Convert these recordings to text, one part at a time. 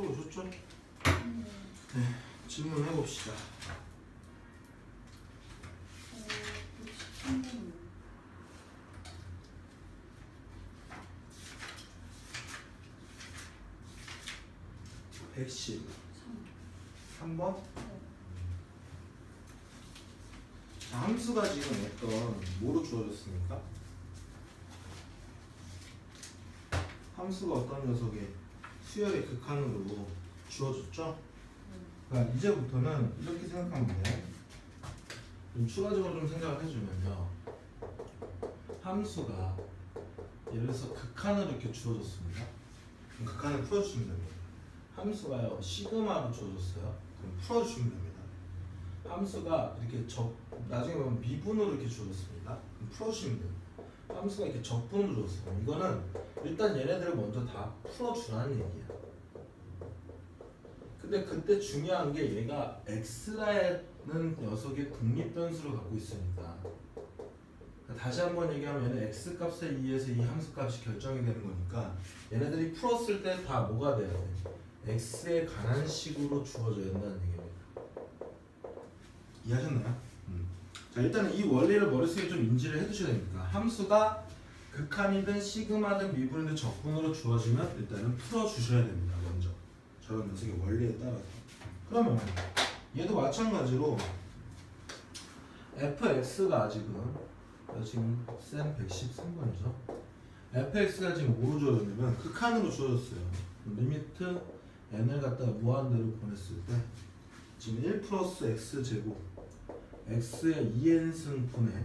풀어오셨죠? 네, 질문해봅시다. 113번? 자, 함수가 지금 어떤 뭐로 주어졌습니까? 함수가 어떤 녀석의 수열의 극한으로 주어졌죠? 그러니까 이제부터는 이렇게 생각하면 돼. 좀 추가적으로 좀 생각을 해주면요. 함수가 예를 들어서 극한으로 이렇게 주어졌습니다. 그럼 극한을 풀어주시면 됩니다. 함수가요 시그마로 주어졌어요. 그럼 풀어주시면 됩니다. 함수가 이렇게 나중에 보면 미분으로 이렇게 주어졌습니다. 그럼 풀어주시면 돼요. 함수가 이렇게 적분으로 주어졌어요. 이거는 일단 얘네들을 먼저 다 풀어주라는 얘기야. 근데 그때 중요한 게 얘가 x라는 녀석의 독립변수를 갖고 있으니까, 다시 한번 얘기하면 얘는 x 값에 의해서 이 함수 값이 결정이 되는 거니까 얘네들이 풀었을 때 다 뭐가 돼야 돼? x에 관한 식으로 주어져야 된다는 얘기입니다. 이해하셨나요? 자, 일단은 이 원리를 머릿속에 좀 인지를 해두셔야 됩니다. 함수가 극한이든 시그마든 미분이든 적분으로 주어지면 일단은 풀어주셔야 됩니다. 먼저 저런 녀석의 원리에 따라서. 그러면 얘도 마찬가지로 fx가 지금 쌤 113번이죠. fx가 지금 뭐로 주어졌냐면 극한으로 주어졌어요. 리미트 n을 갖다가 무한대로 보냈을 때 지금 1 플러스 x제곱 x의 2n승분의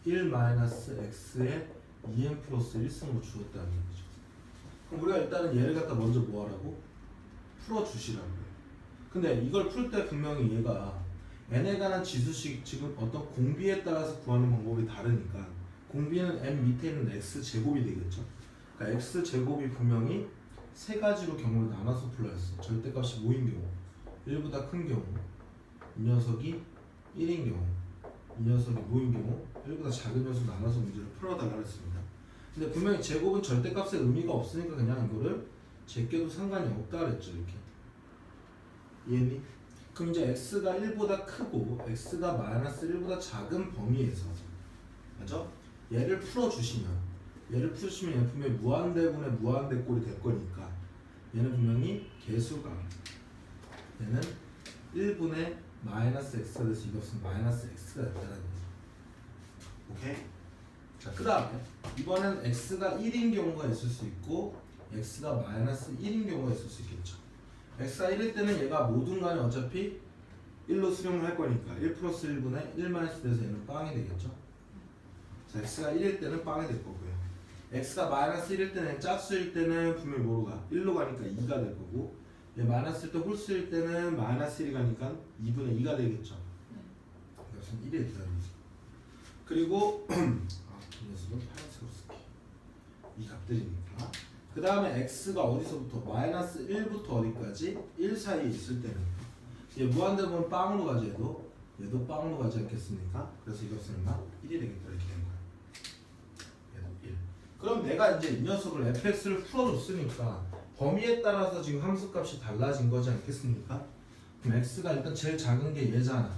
1 마이너스 x의 2n 플러스 1승으로 주었다는 얘기죠. 그럼 우리가 일단은 얘를 갖다 먼저 뭐 하라고? 풀어주시라고요. 근데 이걸 풀 때 분명히 얘가 n에 관한 지수식 지금 어떤 공비에 따라서 구하는 방법이 다르니까 공비는 n 밑에 있는 x제곱이 되겠죠. 그러니까 x제곱이 분명히 세 가지로 경우를 나눠서 풀어야 했어. 절대값이 5인 경우, 1보다 큰 경우, 이 녀석이 1인 경우, 이 녀석이 5인 경우, 1보다 작은 녀석 나눠서 문제를 풀어달라고 했습니다. 근데 분명히 제곱은 절대값에 의미가 없으니까 그냥 이거를 제껴도 상관이 없다 그랬죠. 이렇게 이해니? 그럼 이제 x가 1보다 크고 x가 마이너스 1보다 작은 범위에서, 맞죠? 얘를 풀어주시면 얘는 분명히 무한대분의 무한대꼴이 될 거니까 얘는 분명히 개수가 얘는 1분의 마이너스 x가 돼서 이것은 마이너스 x가 됐다는 거죠. 오케이? 자, 그 다음에 이번엔 x가 1인 경우가 있을 수 있고 x가 마이너스 1인 경우가 있을 수 있겠죠. x가 1일 때는 얘가 모든 간에 어차피 1로 수렴을 할 거니까 1 플러스 1분의 1 마이너스 돼서 얘는 빵이 되겠죠. 자, x가 1일 때는 빵이 될 거고요. x가 마이너스 1일 때는 짝수일 때는 분명히 뭐로 가? 1로 가니까 2가 될 거고, 얘 마이너스일 때 홀수일 때는 마이너스 1이 가니까 2분의 2가 되겠죠. 이것은 1이 됐다는 거죠. 그리고 이 녀석은 파란색으로 쓸게. 이 값들이니까. 그 다음에 x가 어디서부터? 마이너스 1부터 어디까지? 1 사이에 있을 때는 얘 무한대분 빵으로 가지 얘도 빵으로 가지 않겠습니까? 그래서 이것은 얼마? 1이 되겠다 이렇게 되는 거야. 얘도 1. 그럼 내가 이제 이 녀석을 fx를 풀어줬으니까 범위에 따라서 지금 함수값이 달라진 거지 않겠습니까? 그럼 x가 일단 제일 작은 게 얘잖아.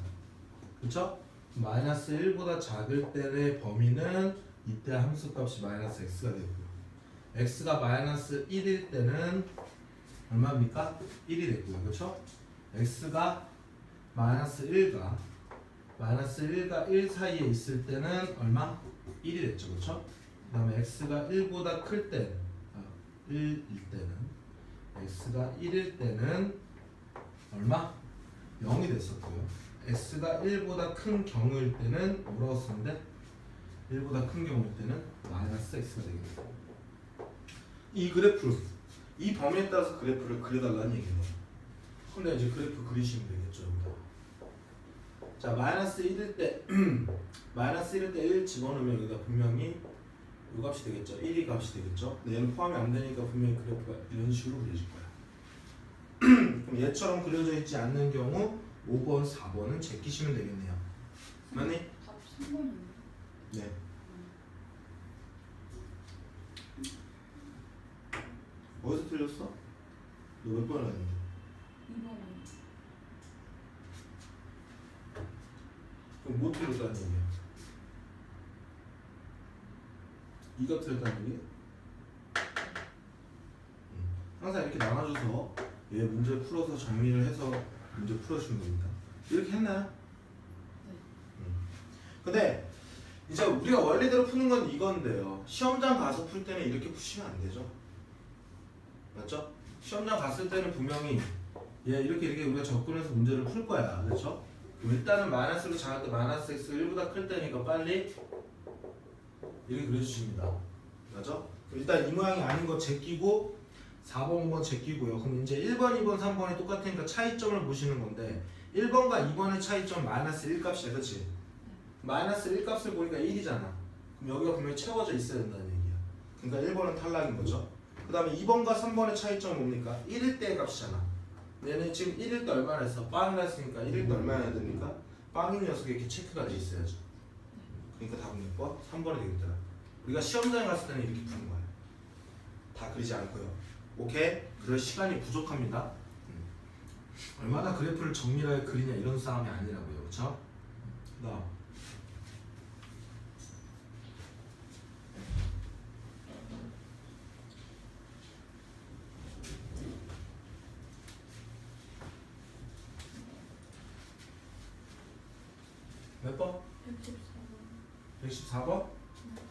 그쵸? 마이너스 1보다 작을 때의 범위는 이때 함수값이 마이너스 x가 되고요. x가 마이너스 1일 때는 얼마입니까? 1이 됐고요. 그렇죠? x가 마이너스 1과 1 사이에 있을 때는 얼마? 1이 됐죠. 그렇죠? 그 다음에 x가 1보다 클 때, 1일 때는 x가 1일 때는 얼마? 0이 됐었고요. x가 1보다 큰 경우일 때는 뭐라고 쓰는데? 1보다 큰 경우일 때는 마이너스 x가 되겠습니다. 이 그래프를, 이 범위에 따라서 그래프를 그려달라는 얘기예요. 근데 이제 그래프 그리시면 되겠죠. 자, 마이너스 1일 때 마이너스 1일 때 1 집어넣으면 여기가 분명히 이 값이 되겠죠. 1이 값이 되겠죠. 근데 얘는 포함이 안 되니까 분명히 그래프가 이런 식으로 그려질 거야. 그럼 얘처럼 그려져 있지 않는 경우 5번, 4번은 제끼시면 되겠네요. 맞니? 답 3번인데. 네. 어디서 틀렸어? 너 몇 번을 했는데? 2번. 그럼 뭐 틀렸다는 얘기야? 2가 틀렸다는 얘기? 항상 이렇게 나눠줘서 얘 문제 풀어서 정리를 해서 문제 풀어주는 겁니다. 이렇게 했나요? 네. 근데 이제 우리가 원리대로 푸는 건 이건데요. 시험장 가서 풀 때는 이렇게 푸시면 안 되죠. 맞죠? 시험장 갔을 때는 분명히 얘 이렇게 우리가 접근해서 문제를 풀 거야. 그렇죠? 그럼 일단은 마이너스로 작을 때 마이너스 x 1보다 클 때니까 빨리 이렇게 그려주십니다. 맞죠? 그럼 일단 이 모양이 아닌 거 제끼고 4번, 5번 제끼고요. 그럼 이제 1번, 2번, 3번이 똑같으니까 차이점을 보시는 건데 1번과 2번의 차이점 마이너스 1 값이야. 그치? 마이너스 1 값을 보니까 1이잖아. 그럼 여기가 분명히 채워져 있어야 된다는 얘기야. 그러니까 1번은 탈락인 거죠. 그 다음에 2번과 3번의 차이점은 뭡니까? 1일 때의 값이잖아. 얘는 지금 1일 때 얼마나 했어? 빵이라 했으니까 1일 때 얼마나 해야 됩니까? 빵인 녀석에 이렇게 체크가 돼 있어야죠. 그러니까 답은 몇 번? 3번이 되겠더라. 우리가 시험장에 갔을 때는 이렇게 푸는 거야. 다 그리지 않고요. 오케이? 그럴 시간이 부족합니다. 얼마나 그래프를 정밀하게 그리냐 이런 싸움이 아니라고요. 그렇죠? 그다음 몇 번? 114번. 114번? 네.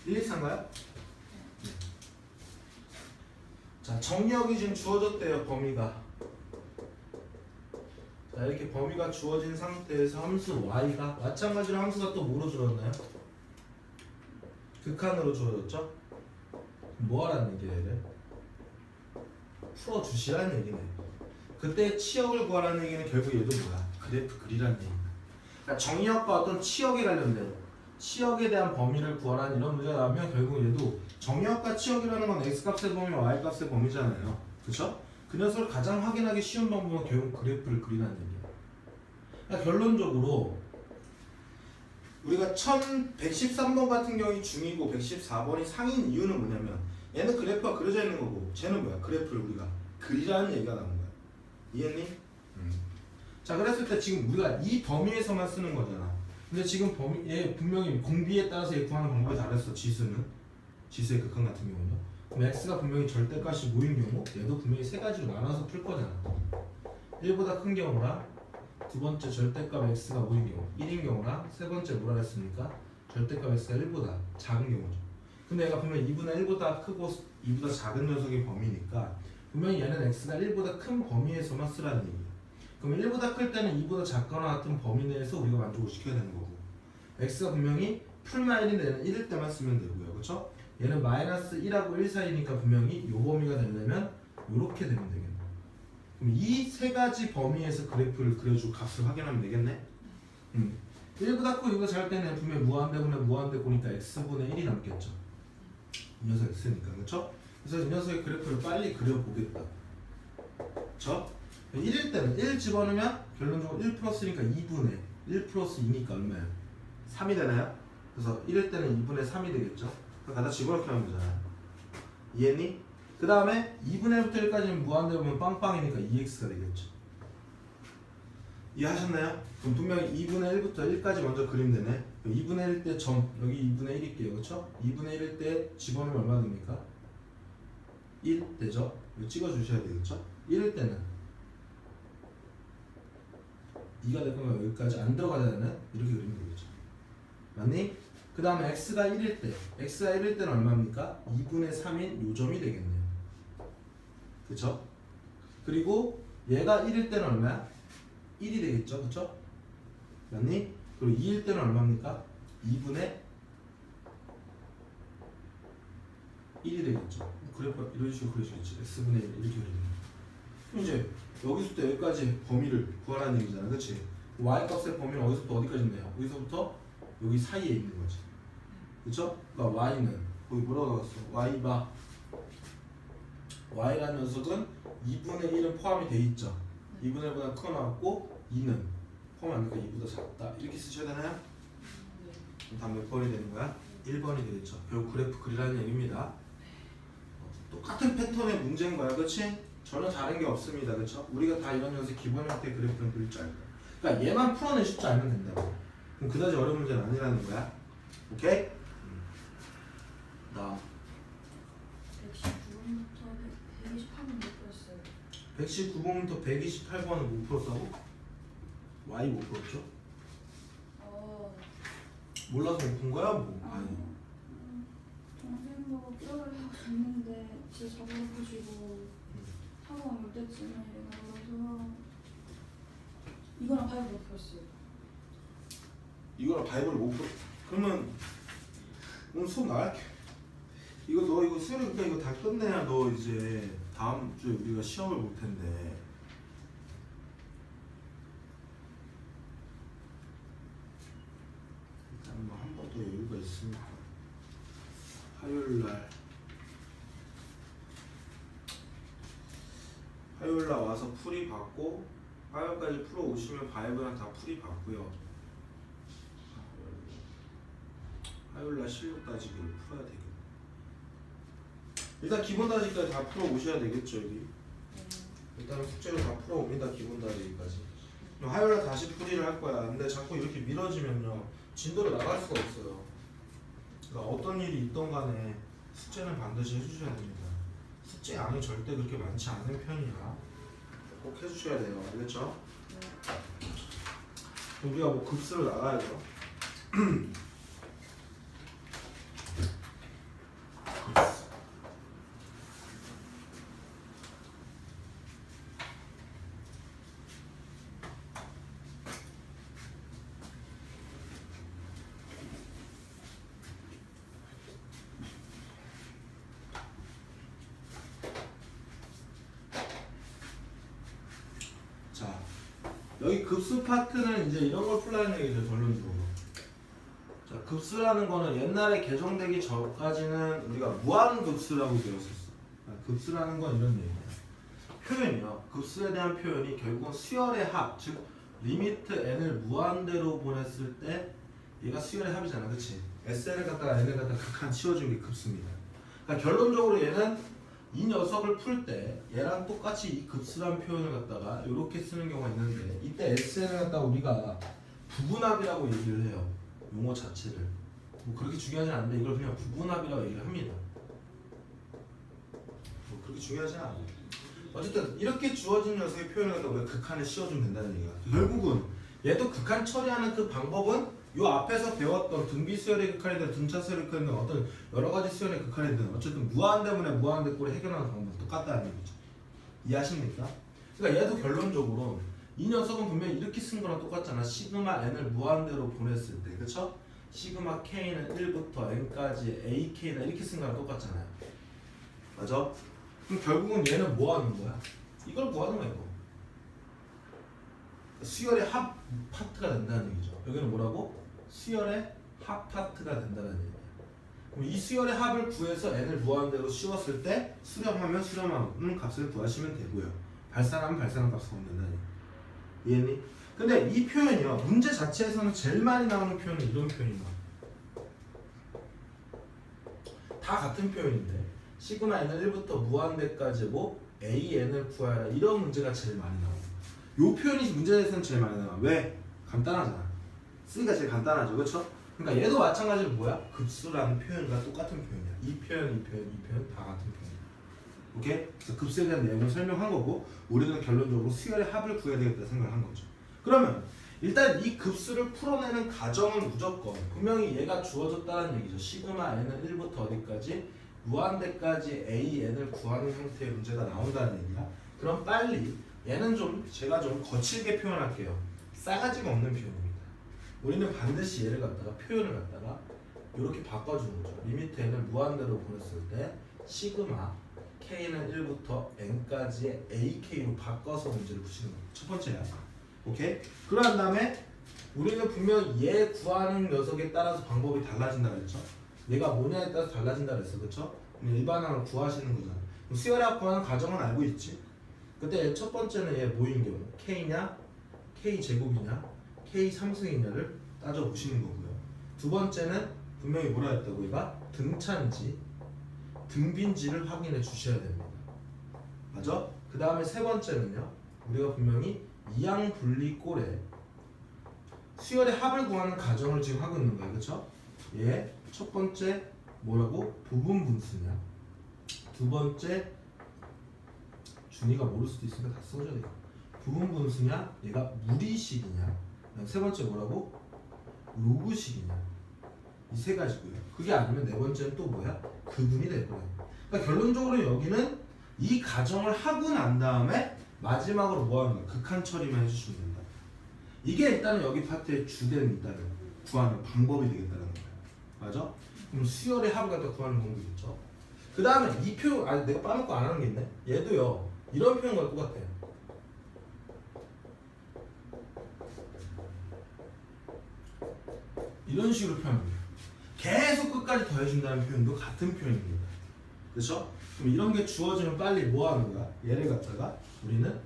1, 2, 3인가요? 자, 정력이 지금 주어졌대요. 범위가. 자, 이렇게 범위가 주어진 상태에서 함수 y가 마찬가지로 함수가 또 뭐로 주어졌나요? 극한으로 주어졌죠? 뭐 하라는 얘기예요? 얘를? 풀어주시라는 얘기네. 그때 치역을 구하라는 얘기는 결국 얘도 뭐야? 그래프 그리라는 얘기다. 그러니까 정의역과 어떤 치역에 관련된 치역에 대한 범위를 구하라는 이런 문제가 나오면 결국 얘도 정의역과 치역이라는 건 x값의 범위와 y값의 범위잖아요. 그쵸? 그 녀석을 가장 확인하기 쉬운 방법은 결국 그래프를 그리라는 얘기야. 그러니까 결론적으로 우리가 1113번 같은 경우이 중이고 114번이 상인 이유는 뭐냐면 얘는 그래프가 그려져 있는 거고 쟤는 뭐야? 그래프를 우리가 그리라는 얘기가 나온 거야. 이해했니? 자, 그랬을 때 지금 우리가 이 범위에서만 쓰는 거잖아. 근데 지금 범위 얘 분명히 공비에 따라서 얘 구하는 방법이 다르겠어. 지수는 지수의 극한 같은 경우는 그럼 x가 분명히 절대값이 모인 경우 얘도 분명히 세 가지로 나눠서 풀 거잖아. 1보다 큰 경우랑 두 번째 절대값 x가 모인 경우 1인 경우랑 세 번째 뭐라 했습니까? 절대값 x가 1보다 작은 경우죠. 근데 얘가 분명히 2분의 1보다 크고 2보다 작은 녀석의 범위니까 분명히 얘는 x가 1보다 큰 범위에서만 쓰라는 얘기야. 그럼 1보다 클 때는 2보다 작거나 같은 범위 내에서 우리가 만족을 시켜야 되는 거고 x가 분명히 풀마 1인데 얘는 1일 때만 쓰면 되고요. 그렇죠? 얘는 마이너스 1하고 1 사이니까 분명히 요 범위가 되려면 요렇게 되면 되겠네. 그럼 이 세 가지 범위에서 그래프를 그려주고 값을 확인하면 되겠네. 1보다 크고 2보다 작을 때는 분명히 무한대분의 무한대고니까 x분의 1이 남겠죠. 이 녀석 x니까. 그렇죠? 그래서 이 녀석의 그래프를 빨리 그려보겠다. 그렇죠? 1일 때는 1 집어넣으면 결론적으로 1 플러스니까 2분의 1 플러스 2니까 얼마예요? 3이 되나요? 그래서 1일 때는 2분의 3이 되겠죠? 갖다 집어넣게 하면 되잖아요. 이해했니? 그 다음에 2분의 1부터 1까지는 무한대보면 빵빵이니까 2x가 되겠죠. 이해하셨나요? 그럼 분명히 2분의 1부터 1까지 먼저 그리면 되네. 2분의 1 때 점, 여기 2분의 1일게요. 그렇죠? 2분의 1일 때 집어넣으면 얼마 됩니까? 1 되죠? 이거 찍어주셔야 되겠죠? 1일 때는 2가 될 거면 여기까지 안 들어가자는 이렇게 그리면 되겠죠. 맞니? 그 다음에 x가 1일 때 x가 1일 때는 얼마입니까? 2분의 3인 요점이 되겠네요. 그쵸? 그리고 얘가 1일 때는 얼마야? 1이 되겠죠? 그쵸? 맞니? 그리고 2일 때는 얼마입니까? 2분의 1이 되겠죠? 그래프 이런 식으로 그려주겠지. x분의 1 이렇게 그리면 그럼 이제 여기서부터 여기까지 범위를 구하라는 얘기잖아. 그치? y값의 범위는 어디서부터 어디까지 있나요? 여기서부터 여기 사이에 있는 거지. 그쵸? 그러니까 y는 거기 뭐라고 나왔어? y가 y라는 녀석은 2분의 1은 포함이 돼 있죠. 2분의 1보다 크게 나왔고 2는 포함 안 되니까 2보다 작다. 이렇게 쓰셔야 되나요? 네. 그럼 답 몇 번이 되는 거야? 1번이 되겠죠. 결국 그래프 그리라는 얘기입니다. 똑같은 패턴의 문제인 거야, 그렇지? 전혀 다른 게 없습니다, 그렇죠? 우리가 다 이런 녀석 기본 형태의 그래프는 그릴 줄 알고. 그러니까 얘만 풀어내실 줄 알면 된다고. 그럼 그다지 어려운 문제는 아니라는 거야. 오케이? 다음 119번부터 128번 못 풀었어요. 119번부터 128번을 못 풀었다고? Y 못 풀었죠? 몰라서 못 푼 거야? 뭐? 아니. 동생 보고 뼈를 하고 잤는데 진짜 잡아가지고 학원 올 때쯤에 나가서 이거랑 바이블 못 풀었어요. 이거랑 바이블을 못 풀어. 그러면 오늘 수업 나갈게. 이거 너 이거 수요일이니까 이거 다 끝내야 너 이제 다음 주에 우리가 시험을 볼 텐데. 일단 뭐 한 번 더 여유가 있으니까 화요일 날 와서 풀이 받고 화요일까지 풀어 오시면 바이블랑 다 풀이 받고요. 화요일 날 실력 따지기를 풀어야 되겠네. 일단 기본 따지기까지 다 풀어 오셔야 되겠죠, 여기. 일단 숙제를 다 풀어 옵니다, 기본 따지기까지. 그럼 화요일 날 다시 풀이를 할 거야. 근데 자꾸 이렇게 미뤄지면요, 진도를 나갈 수가 없어요. 그러니까 어떤 일이 있던 간에 숙제는 반드시 해주셔야 됩니다. 숙제 양이 절대 그렇게 많지 않은 편이야. 꼭 해주셔야 돼요. 알겠죠? 우리가 뭐 급수를 나가야죠. 자, 여기 급수 파트는 이제 이런 걸 풀라는 얘기죠, 결론적으로. 자, 급수라는 거는 옛날에 개정되기 전까지는 우리가 무한급수라고 배웠었어. 급수라는 건 이런 얘기야. 표현이요. 급수에 대한 표현이 결국은 수열의 합, 즉 리미트 n을 무한대로 보냈을 때 얘가 수열의 합이잖아, 그렇지? SN을 갖다가 n을 갖다가 극한 치워준 게 급수입니다. 그러니까 결론적으로 얘는 이 녀석을 풀 때 얘랑 똑같이 이 급수란 표현을 갖다가 이렇게 쓰는 경우가 있는데 이때 SN을 갖다가 우리가 부분합이라고 얘기를 해요. 용어 자체를. 뭐 그렇게 중요하진 않은데 이걸 그냥 부분합이라고 얘기를 합니다. 뭐 그렇게 중요하진 않아요. 어쨌든 이렇게 주어진 녀석의 표현을 갖다가 우리가 극한을 씌워주면 된다는 얘기야. 결국은 얘도 극한 처리하는 그 방법은 요 앞에서 배웠던 등비 수열의 극한이든 등차 수열의 극한이든 어떤 여러 가지 수열의 극한이든 어쨌든 무한대문의 무한대꼴을 해결하는 방법은 똑같다는 얘기죠. 이해하십니까? 그러니까 얘도 결론적으로 이 녀석은 분명히 이렇게 쓴 거랑 똑같잖아. 시그마 n을 무한대로 보냈을 때, 그쵸? 시그마 k는 1부터 n까지 ak나 이렇게 쓴 거랑 똑같잖아요. 맞아? 그럼 결국은 얘는 뭐 하는 거야? 이걸 구하는 거야, 이거. 수열의 합 파트가 된다는 얘기죠. 여기는 뭐라고? 수열의 합 파트가 된다는 얘기야. 그럼 이 수열의 합을 구해서 n을 무한대로 씌웠을 때 수렴하면 수렴하는 값을 구하시면 되고요. 발산하면 발산한 값을 구하면 된다는 얘기야. 이해했니? 근데 이 표현이요, 문제 자체에서는 제일 많이 나오는 표현은 이런 표현이야. 다 같은 표현인데 시그마 n을 1부터 무한대까지 뭐 an을 구하라 이런 문제가 제일 많이 나와요. 요 표현이 문제에서는 제일 많이 나와. 왜? 간단하잖아. 쓰기가 제일 간단하죠, 그렇죠? 그러니까 얘도 마찬가지로 뭐야? 급수라는 표현과 똑같은 표현이야. 이 표현, 이 표현, 이 표현 다 같은 표현이야. 오케이? 그래서 급수에 대한 내용을 설명한 거고 우리는 결론적으로 수열의 합을 구해야 되겠다 생각을 한 거죠. 그러면 일단 이 급수를 풀어내는 과정은 무조건 분명히 얘가 주어졌다는 얘기죠. 시그마 n은 1부터 어디까지? 무한대까지 an을 구하는 형태의 문제가 나온다는 얘기야. 그럼 빨리 얘는 제가 좀 거칠게 표현할게요. 싸가지가 없는 표현입니다. 우리는 반드시 얘를 갖다가 표현을 갖다가 이렇게 바꿔주는 거죠. 리미트 n을 무한대로 보냈을 때 시그마 k는 1부터 n까지의 ak로 바꿔서 문제를 푸시는 거예요. 첫 번째야. 오케이? 그런 다음에 우리는 분명 얘 구하는 녀석에 따라서 방법이 달라진다 그랬죠? 얘가 뭐냐에 따라서 달라진다 그랬어, 그쵸? 일반항을 구하시는 거잖아. 수열의 합 구하는 과정은 알고 있지? 그때 첫 번째는 얘 뭐인 경우? K냐? K 제곱이냐? K 3승이냐를 따져보시는 거고요. 두 번째는 분명히 뭐라 했다고 얘가 등차인지 등비인지를 확인해 주셔야 됩니다. 맞아? 그 다음에 세 번째는요. 우리가 분명히 이항분리꼴에 수열의 합을 구하는 가정을 지금 하고 있는 거예요. 그렇죠? 얘 첫 번째 뭐라고? 부분 분수냐. 두 번째 준이가 모를 수도 있으니까 다 써줘야 돼. 부분 분수냐, 얘가 무리식이냐. 세 번째 뭐라고? 로그식이냐. 이 세 가지고요. 그게 아니면 네 번째는 또 뭐야? 그분이 될 거예요. 그러니까 결론적으로 여기는 이 가정을 하고 난 다음에 마지막으로 뭐 하는 거야? 극한 처리만 해주시면 된다. 이게 일단은 여기 파트의 주된 일단은 구하는 방법이 되겠다는 거예요. 맞아? 그럼 수열의 합을 갖다 구하는 방법이겠죠. 그 다음에 이 표현, 아니 내가 빠놓고 안 하는 게 있네. 얘도요. 이런 표현과 똑같아요. 이런 식으로 표현합니다. 계속 끝까지 더해준다는 표현도 같은 표현입니다. 그렇죠? 그럼 이런 게 주어지면 빨리 뭐 하는 거야? 얘를 갖다가 우리는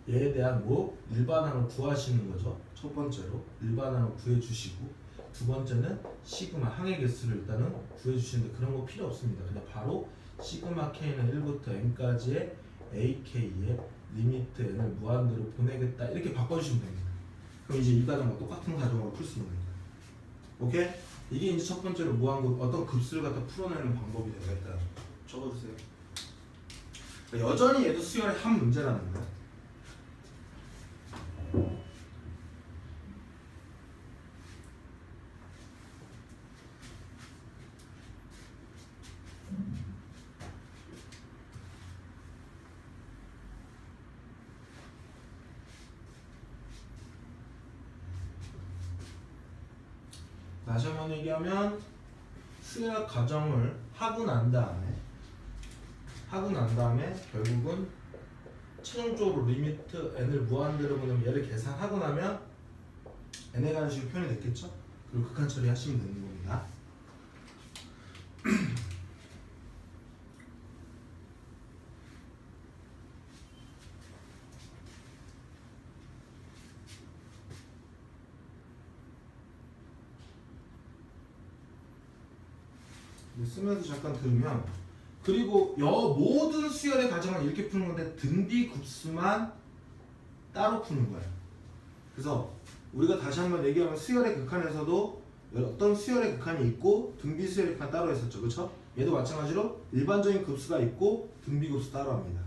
얘에 대한 뭐 일반항을 구하시는 거죠. 첫 번째로 일반항을 구해주시고 두 번째는 시그마 항의 개수를 일단은 구해주시는데 그런 거 필요 없습니다. 그냥 바로 시그마 k는 1부터 n까지의 ak의 리미트 n을 무한대로 보내겠다 이렇게 바꿔주시면 됩니다. 그럼 이제 이 과정과 똑같은 과정으로 풀 수 있는 거예요. 오케이? 이게 이제 첫 번째로 무한급 어떤 급수를 갖다 풀어내는 방법이 되겠다. 적어주세요. 여전히 얘도 수열의 한 문제라는 거야. 다시 한번 얘기하면 수열 과정을 하고 난 다음에 결국은 최종적으로 리미트 n을 무한대로 보내면 얘를 계산하고 나면 n에 관한 식으로 표현이 됐겠죠? 그리고 극한 처리하시면 되는 겁니다. 쓰면서 잠깐 들으면 그리고 모든 수열의 과정을 이렇게 푸는 건데 등비급수만 따로 푸는 거예요. 그래서 우리가 다시 한번 얘기하면 수열의 극한에서도 어떤 수열의 극한이 있고 등비수열의 극한 따로 했었죠. 그렇죠? 얘도 마찬가지로 일반적인 급수가 있고 등비급수 따로 합니다.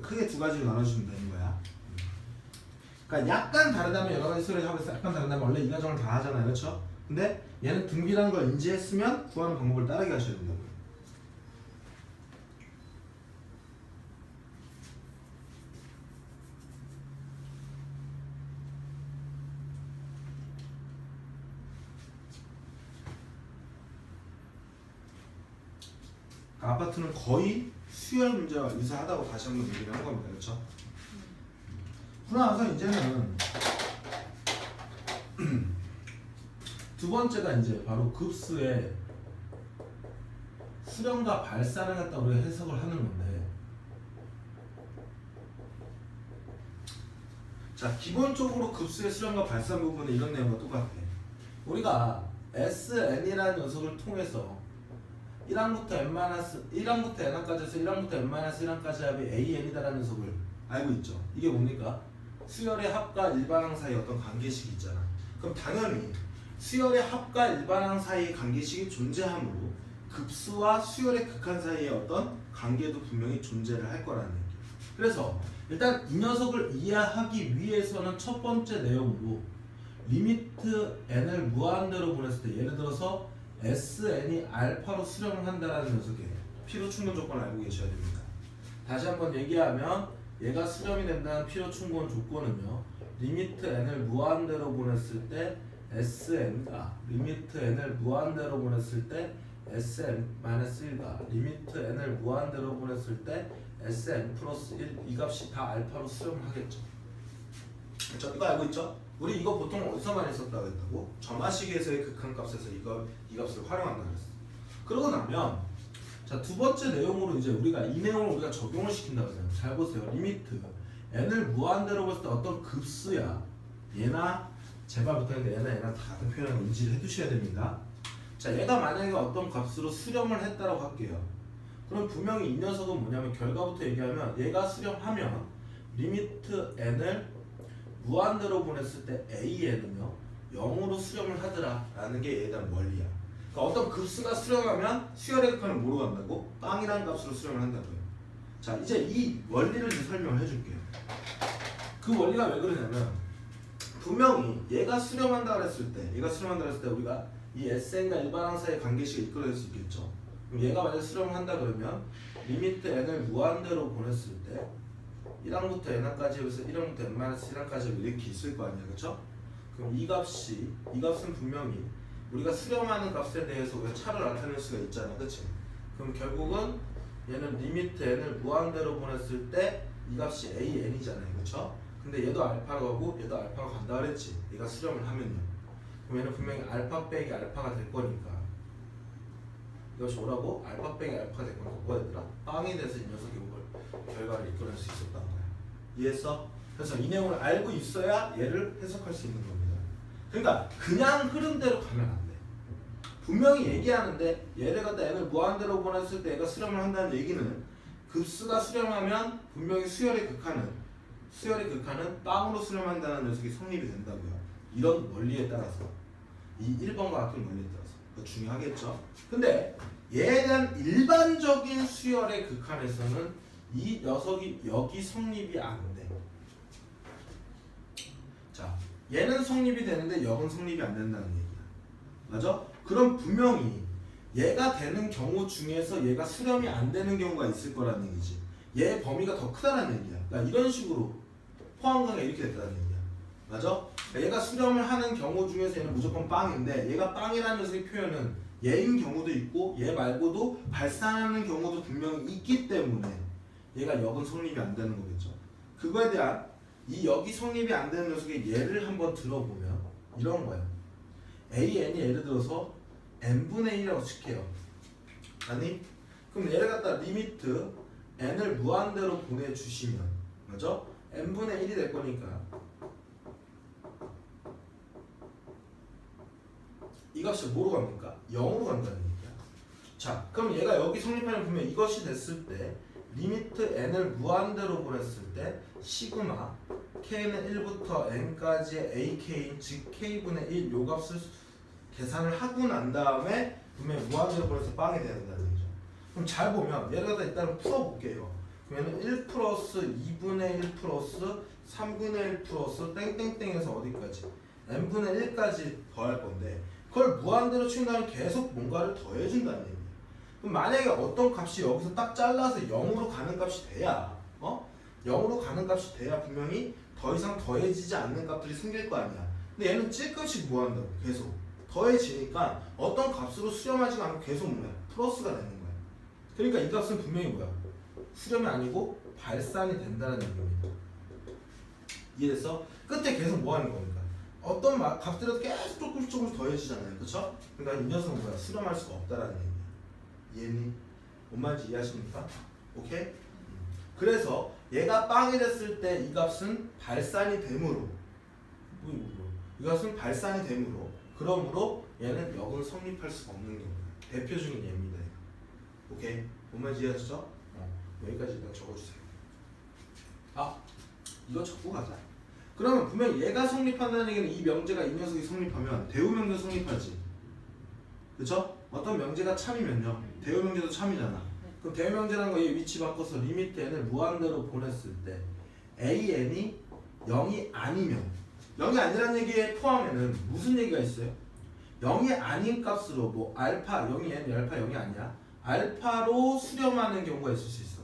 크게 두 가지로 나눠주면 되는 거야. 그러니까 약간 다르다면 여러 가지 수열의 합에서 약간 다르다면 원래 이 과정을 다 하잖아요. 그렇죠? 근데 얘는 등비라는 걸 인지했으면 구하는 방법을 따르게 하셔야 된다고요. 아파트는 거의 수열 문제와 유사하다고 다시 한번 얘기를 한 겁니다. 그렇죠? 그러고 나서 이제는 두 번째가 이제 바로 급수의 수렴과 발산을 갖다 우리가 해석을 하는 건데, 자 기본적으로 급수의 수렴과 발산 부분은 이런 내용과 똑같아. 우리가 SN이라는 녀석을 통해서 1항부터 n까지 해서 1항부터 n-1항까지 합이 AN이다라는 녀석을 알고 있죠. 이게 뭡니까? 수열의 합과 일반항 사이 어떤 관계식이 있잖아. 그럼 당연히 수열의 합과 일반항 사이의 관계식이 존재하므로 급수와 수열의 극한 사이의 어떤 관계도 분명히 존재를 할 거라는 얘기. 그래서 일단 이 녀석을 이해하기 위해서는 첫 번째 내용으로 리미트 n을 무한대로 보냈을 때 예를 들어서 SN이 알파로 수렴을 한다는 녀석의 필요 충분 조건을 알고 계셔야 됩니다. 다시 한번 얘기하면 얘가 수렴이 된다는 필요 충분 조건은요, 리미트 n을 무한대로 보냈을 때 SN과 리미트 n을 무한대로 보냈을 때 SN-1과 리미트 n을 무한대로 보냈을 때 SN 플러스 1 이 값이 다 알파로 수렴을 하겠죠. 그렇죠? 이거 알고 있죠? 우리 이거 보통 어디서 많이 썼다고 했다고? 점화식에서의 극한값에서 이 값을 활용한다고 했어. 그러고 나면 자 두 번째 내용으로 이제 우리가 이 내용을 우리가 적용을 시킨다고 했어요. 잘 보세요. 리미트 n을 무한대로 봤을 때 어떤 급수야. 얘나 제발 부탁인데 얘나 다 같은 표현을 인지를 해두셔야 됩니다. 자, 얘가 만약에 어떤 값으로 수렴을 했다라고 할게요. 그럼 분명히 이 녀석은 뭐냐면 결과부터 얘기하면 얘가 수렴하면 리미트 n을 무한대로 보냈을 때 an은요 0으로 수렴을 하더라라는 게 얘에 대한 원리야. 그러니까 어떤 급수가 수렴하면 수열의 극한은 뭐로 간다고? 빵이라는 값으로 수렴을 한다고요. 자, 이제 이 원리를 이제 설명을 해줄게요. 그 원리가 왜 그러냐면 분명히 얘가 수렴한다 그랬을 때 우리가 이 SN과 일반항 사이의 관계식을 이끌어낼 수 있겠죠. 그럼 얘가 만약에 수렴을 한다 그러면 리미트 n을 무한대로 보냈을 때 1항부터 n항까지 해서 1항부터 n-1항까지 이렇게 있을 거 아니야, 그렇죠? 그럼 이 값은 분명히 우리가 수렴하는 값에 대해서 우리가 차를 나타낼 수가 있잖아, 그렇지? 그럼 결국은 얘는 리미트 n을 무한대로 보냈을 때 이 값이 an이잖아요, 그렇죠? 근데 얘도 알파가 간다 그랬지, 얘가 수렴을 하면요. 그럼 얘는 분명히 알파 빼기 알파가 될 거니까 이것이 뭐라고? 알파 빼기 알파가 될 거니까 뭐가 되더라? 빵이 돼서 이 녀석이 이걸 결과를 이끌어낼 수 있었던 거야. 이해했어? 그래서 이 내용을 알고 있어야 얘를 해석할 수 있는 겁니다. 그러니까 그냥 흐름대로 가면 안 돼. 분명히 얘기하는데 얘를 갖다 n을 무한대로 보냈을 때 얘가 수렴을 한다는 얘기는 급수가 수렴하면 분명히 수열의 극한은 빵으로 수렴한다는 녀석이 성립이 된다고요. 이런 원리에 따라서 이 1번과 같은 원리에 따라서 그거 중요하겠죠. 근데 얘에 대한 일반적인 수열의 극한에서는 이 녀석이 여기 성립이 안 돼. 자, 얘는 성립이 되는데 여긴 성립이 안 된다는 얘기야. 맞아? 그럼 분명히 얘가 되는 경우 중에서 얘가 수렴이 안 되는 경우가 있을 거라는 얘기지. 얘의 범위가 더 크다는 얘기야. 그러니까 이런 식으로 포함관계가 이렇게 됐다는 얘기야. 맞아? 그러니까 얘가 수렴을 하는 경우 중에서 얘는 무조건 빵인데 얘가 빵이라는 녀석의 표현은 얘인 경우도 있고 얘 말고도 발산하는 경우도 분명히 있기 때문에 얘가 역은 성립이 안 되는 거겠죠. 그거에 대한 이 역이 성립이 안 되는 녀석의 예를 한번 들어보면 이런 거예요. AN이 예를 들어서 n분의 1이라고 칠게요. 아니? 그럼 얘를 갖다 리미트 n을 무한대로 보내주시면 맞죠? n분의 1이 될 거니까 이 값이 뭐로 갑니까? 0으로 간다는 얘기야. 자, 그럼 얘가 여기 성립하는 보면 이것이 됐을 때 리미트 n을 무한대로 보냈을 때 시그마 k는 1부터 n까지의 ak인 즉 k분의 1 요 값을 계산을 하고 난 다음에 분명히 무한대로 보내서 빵이 돼야 된다는 얘기죠. 그럼 잘 보면 얘를 갖다 일단은 풀어볼게요. 그러면 1 플러스 2분의 1 플러스 3분의 1 플러스 땡땡땡에서 어디까지? n분의 1까지 더할 건데 그걸 무한대로 친다면 계속 뭔가를 더해준다는 얘기예요. 그럼 만약에 어떤 값이 여기서 딱 잘라서 0으로 가는 값이 돼야 0으로 가는 값이 돼야 분명히 더 이상 더해지지 않는 값들이 생길 거 아니야. 근데 얘는 찔끔씩 무한다고 계속 더해지니까 어떤 값으로 수렴하지 않고 계속 뭐야? 플러스가 되는 거야. 그러니까 이 값은 분명히 뭐야? 수렴이 아니고 발산이 된다는 얘기입니다. 이해됐어? 끝에 계속 뭐 하는 겁니까? 어떤 값들은 계속 조금씩 더해지잖아요. 그쵸? 그러니까 이 녀석은 뭐야? 수렴할 수가 없다라는 얘기야. 이해니? 뭔 말인지 이해하십니까? 오케이? 그래서 얘가 빵이 됐을 때 이 값은 발산이 되므로 이 값은 발산이 되므로 그러므로 얘는 역을 성립할 수가 없는 경우야. 대표적인 예입니다. 오케이? 뭔 말인지 이해하시죠? 여기까지 일단 적어주세요. 이거 적고 가자. 그러면 분명히 얘가 성립한다는 얘기는 이 명제가 이 녀석이 성립하면 대우명제 성립하지. 그쵸? 어떤 명제가 참이면요 대우명제도 참이잖아. 그럼 대우명제라는 거얘 위치 바꿔서 리미트 n을 무한대로 보냈을 때 an이 0이 아니면 0이 아니라는 얘기에 포함에는 무슨 얘기가 있어요? 0이 아닌 값으로 뭐 알파 0이 n 알파 0이 아니야 알파로 수렴하는 경우가 있을 수 있어.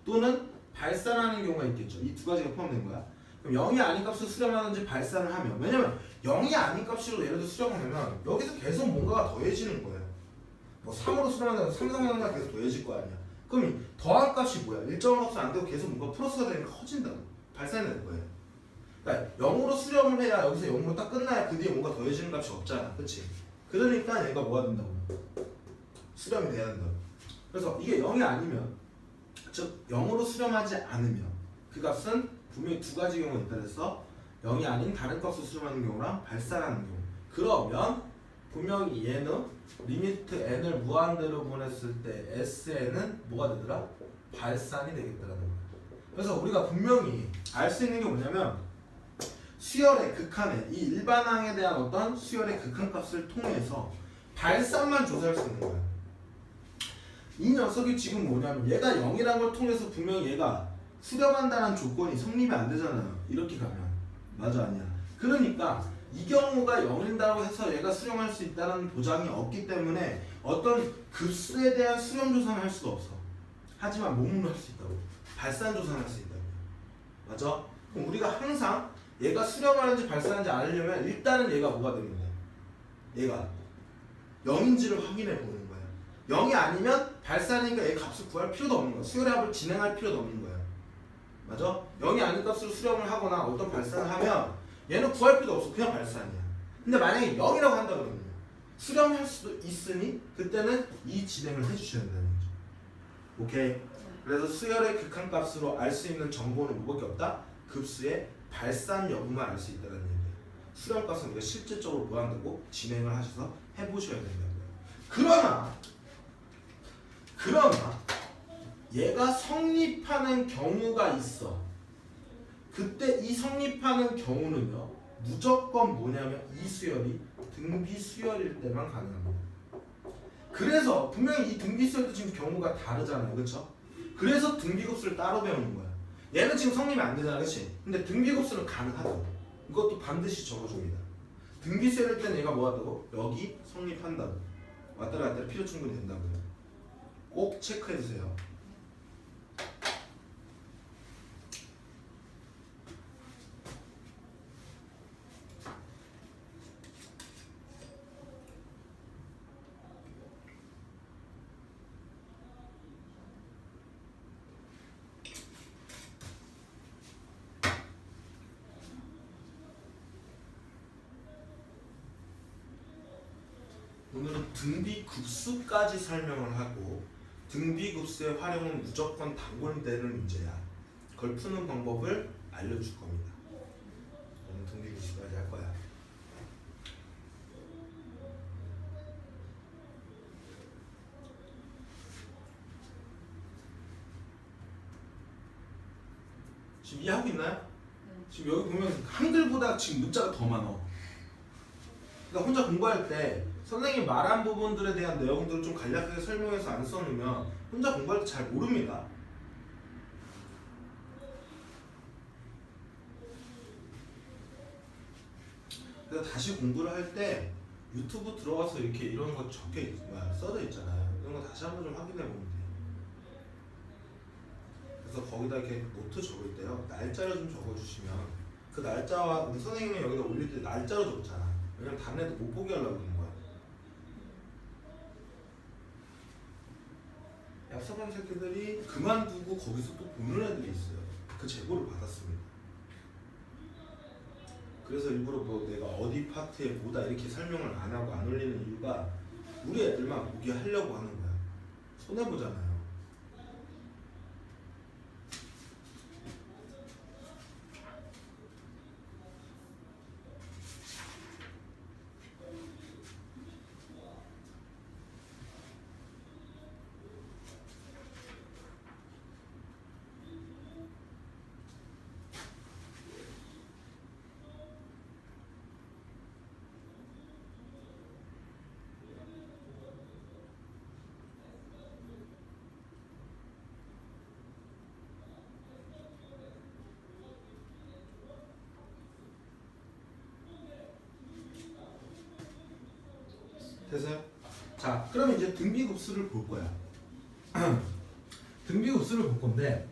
또는 발산하는 경우가 있겠죠. 이 두 가지가 포함된 거야. 그럼 0이 아닌 값을 수렴하는지 발산을 하면 왜냐면 0이 아닌 값으로 예를 들어 수렴하면 여기서 계속 뭔가가 더해지는 거예요. 뭐 3으로 수렴하면 3, 4가 계속 더해질 거 아니야. 그럼 더한 값이 뭐야? 일정한 값은 안 되고 계속 뭔가 플러스가 되니까 커진다고. 발산이 될 거예요. 그러니까 0으로 수렴을 해야 여기서 0으로 딱 끝나야 그 뒤에 뭔가 더해지는 값이 없잖아. 그치? 그러니까 얘가 뭐가 된다고? 수렴이 돼야 된다고. 그래서 이게 0이 아니면 즉 0으로 수렴하지 않으면 그 값은 분명히 두 가지 경우가 있다 그래서 0이 아닌 다른 값을 수렴하는 경우랑 발산하는 경우. 그러면 분명히 얘는 리미트 n을 무한대로 보냈을 때 Sn은 뭐가 되더라? 발산이 되겠다라는 거야. 그래서 우리가 분명히 알 수 있는 게 뭐냐면 수열의 극한에 이 일반항에 대한 어떤 수열의 극한값을 통해서 발산만 조사할 수 있는 거야. 이 녀석이 지금 뭐냐면 얘가 0이라는 걸 통해서 분명히 얘가 수렴한다는 조건이 성립이 안 되잖아요. 이렇게 가면 맞아 아니야. 그러니까 이 경우가 0인다고 해서 얘가 수렴할 수 있다는 보장이 없기 때문에 어떤 급수에 대한 수렴 조사는 할 수가 없어. 하지만 몸으로 할 수 있다고. 발산 조사는 할 수 있다고. 맞아? 그럼 우리가 항상 얘가 수렴하는지 발산하는지 알려면 일단은 얘가 뭐가 되는 거야? 얘가 0인지를 확인해 보는 거야. 0이 아니면 발산이니까 얘 값을 구할 필요도 없는 거야. 수열의 합을 진행할 필요도 없는 거야. 맞아? 0이 아닌 값으로 수렴을 하거나 어떤 발산을 하면 얘는 구할 필요도 없어. 그냥 발산이야. 근데 만약에 0이라고 한다 그러면 수렴할 수도 있으니 그때는 이 진행을 해주셔야 된다는 거죠. 오케이? 그래서 수열의 극한값으로 알 수 있는 정보는 뭐밖에 없다? 급수의 발산 여부만 알 수 있다는 얘기예요. 수렴값은 우리가 실질적으로 무한대고 진행을 하셔서 해보셔야 된다고요. 그러나 얘가 성립하는 경우가 있어. 그때 이 성립하는 경우는요 무조건 뭐냐면 이 수열이 등비 수열일 때만 가능합니다. 그래서 분명히 이 등비 수열도 지금 경우가 다르잖아요, 그렇죠? 그래서 등비급수를 따로 배우는 거야. 얘는 지금 성립이 안 되잖아, 그렇지? 근데 등비급수는 가능하다고. 이것도 반드시 적어줍니다. 등비 수열일 때는 얘가 뭐 한다고? 여기 성립한다고. 왔다 갔다 필요 충분히 된다고요. 꼭 체크해 주세요. 오늘은 등비급수까지 설명을 하고 등비급수의 활용은 무조건 단골되는 문제야. 그걸 푸는 방법을 알려줄 겁니다. 오늘 등비급수까지 할 거야. 지금 이해하고 있나요? 네. 지금 여기 보면 한글보다 지금 문자가 더 많아. 그러니까 혼자 공부할 때 선생님이 말한 부분들에 대한 내용들을 좀 간략하게 설명해서 안 써놓으면 혼자 공부할 때 잘 모릅니다. 그래서 다시 공부를 할 때 유튜브 들어가서 이렇게 이런 거 써져 있잖아요. 이런 거 다시 한번 좀 확인해 보면 돼요. 그래서 거기다 이렇게 노트 적을 때요 날짜를 좀 적어주시면 그 날짜와 우리 선생님이 여기다 올릴 때 날짜로 적잖아. 왜냐면 다른 애들 못 보게 하려고 그러는 거야. 얍삽한 새끼들이 그만두고 거기서 또 보는 애들이 있어요. 그 제보를 받았습니다. 그래서 일부러 뭐 내가 어디 파트에 뭐다 이렇게 설명을 안 하고 안 올리는 이유가 우리 애들만 보게 하려고 하는 거야. 손해보잖아요. 됐어요? 자, 그럼 이제 등비급수를 볼 거야. 등비급수를 볼 건데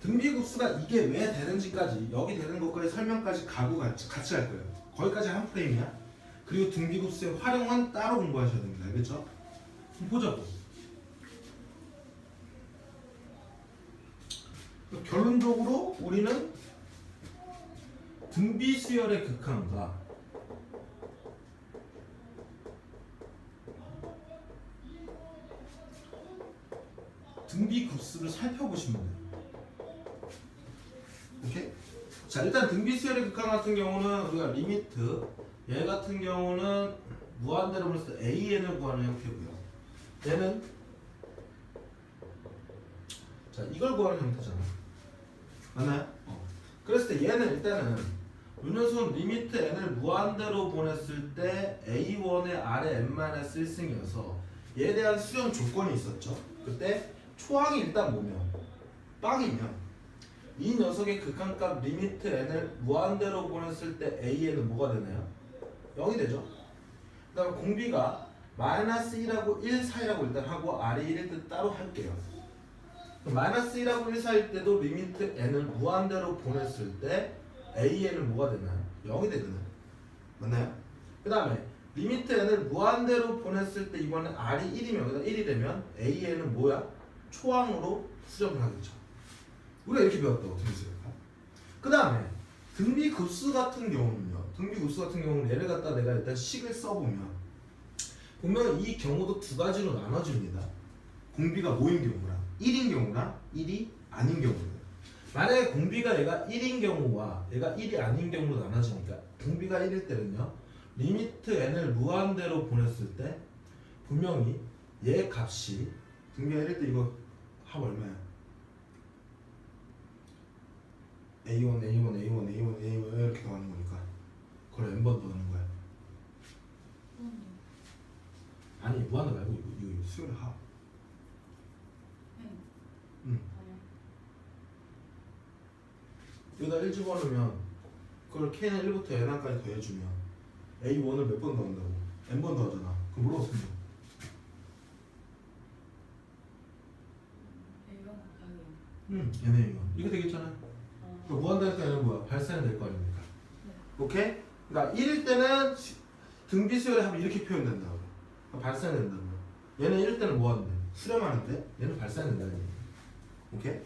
등비급수가 이게 왜 되는지까지 여기 되는 것까지 설명까지 가고 같이 갈 거예요. 거기까지 한 프레임이야. 그리고 등비급수의 활용은 따로 공부하셔야 됩니다. 알겠죠? 그럼 보자고. 결론적으로 우리는 등비수열의 극한과 등비급수를 살펴보시면 돼요. 오케이? 자, 일단 등비수열의 극한 같은 경우는 우리가 리미트 얘 같은 경우는 무한대로 보냈을 때 AN을 구하는 형태고요. 얘는 자 이걸 구하는 형태잖아. 맞나요? 그랬을 때 얘는 일단은 요 녀석은 리미트 n을 무한대로 보냈을 때 a1의 아래 n-1승이어서 얘에 대한 수렴 조건이 있었죠. 그때 초항이 일단 뭐면 빵이면 이 녀석의 극한값 리미트 n을 무한대로 보냈을 때 a는 뭐가 되나요? 0이 되죠. 그 다음에 공비가 -1하고 1 사이라고 일단 하고 r이 1일 때 따로 할게요. -1하고 1 사이일 때도 리미트 n을 무한대로 보냈을 때 AN은 뭐가 되나요? 0이 되잖아요. 맞나요? 그 다음에 리미트 n을 무한대로 보냈을 때 이번에 r이 1이면 그다음 1이 되면 AN은 뭐야? 초항으로 수렴을 하겠죠. 우리가 이렇게 배웠다고 등비수열까? 그 다음에 등비급수 같은 경우는요. 등비급수 같은 경우는 얘를 갖다 내가 일단 식을 써보면 분명히 이 경우도 두 가지로 나눠집니다. 공비가 뭐인 경우랑 1인 경우랑 1이 아닌 경우는 만약에 공비가 얘가 1인 경우와 얘가 1이 아닌 경우로 나눠지니까 공비가 1일 때는요 리미트 n을 무한대로 보냈을 때 분명히 얘 값이 공비가 1일 때 이거 합 얼마야? A1, A1, A1, A1, A1 이렇게 더하는 거니까 그걸 n번 더하는 거야. 아니 무한대 말고 이거 수열의 합. 여기다 1 집어넣으면 그걸 k는 1부터 n까지 더해주면 a1을 몇 번 더한다고? n번 더하잖아. 그럼 뭐라고 쓰면? n이면 이거 되겠잖아. 그러니까 무한대니까 얘는 뭐야? 발산이 될 거 아닙니까? 오케이? 그러니까 1일 때는 등비수열의 합이 이렇게 표현된다고. 그러니까 발산이 된다고. 얘는 1일 때는 뭐 하는데? 수렴하는데 얘는 발산이 된다는 얘기야. 오케이?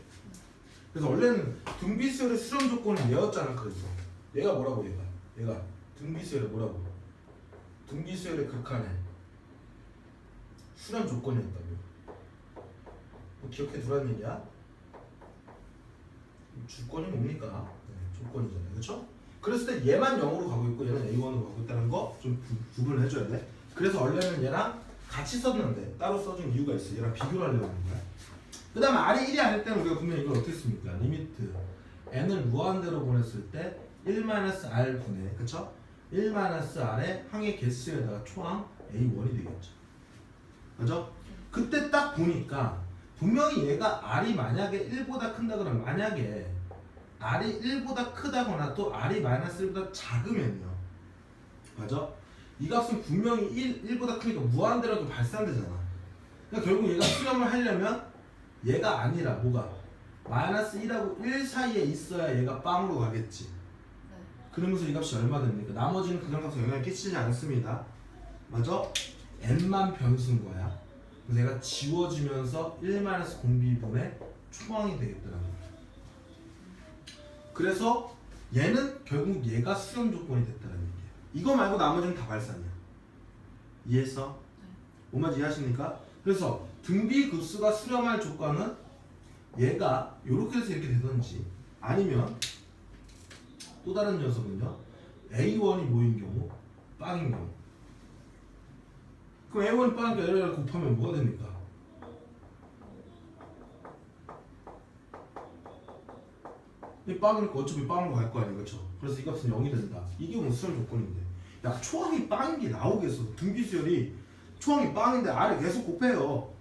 그래서 원래는 등비수열의 수렴 조건은 얘였잖아. 그래서 얘가 뭐라고 얘가 등비수열의 뭐라고? 등비수열의 극한의 수렴 조건이었다고. 뭐 기억해 두라는 얘기야? 주권이 뭡니까? 네, 조건이잖아요. 그렇죠? 그랬을 때 얘만 0으로 가고 있고 얘는 A1으로 가고 있다는 거 좀 구분을 해줘야 돼. 그래서 원래는 얘랑 같이 썼는데 따로 써준 이유가 있어. 얘랑 비교를 하려고 하는 거야. 그 다음에 R이 1이 아닐 때는 우리가 분명히 이걸 어떻게 씁니까? 리미트 n을 무한대로 보냈을 때 1-r 분의 그쵸? 1-r의 항의 개수에다가 초항 A1이 되겠죠. 맞죠? 그때 딱 보니까 분명히 얘가 R이 만약에 1보다 큰다 그러면 만약에 R이 1보다 크다거나 또 R이 -1보다 작으면요. 맞죠? 이 값은 분명히 1보다 크니까 무한대로 발산되잖아. 그러니까 결국 얘가 수렴을 하려면 얘가 아니라 뭐가 -1하고 1 사이에 있어야 얘가 빵으로 가겠지. 그러면서 이 값이 얼마 됩니까? 나머지는 극한값에 영향을 끼치지 않습니다. 맞아? n만 변수인 거야. 그래서 얘가 지워지면서 1-공비분의 초항이 되겠더라고. 그래서 얘는 결국 얘가 수렴 조건이 됐다는 얘기야. 이거 말고 나머지는 다 발산이야. 이해했어? 뭔 말인지 이해하십니까? 그래서 등비급수가 수렴할 조건은 얘가 요렇게 해서 이렇게 되든지 아니면 또 다른 녀석은요 A1이 뭐인 경우? 빵인 경우. 그럼 A1이 빵이니까 얘를 곱하면 뭐가 됩니까? 이 빵이니까 어차피 빵으로 갈 거 아니야, 그렇죠? 그래서 이 값은 0이 된다. 이게 오늘 수렴 조건인데 야 초항이 빵인 게 나오겠어. 등비수열이 초항이 빵인데 R을 계속 곱해요.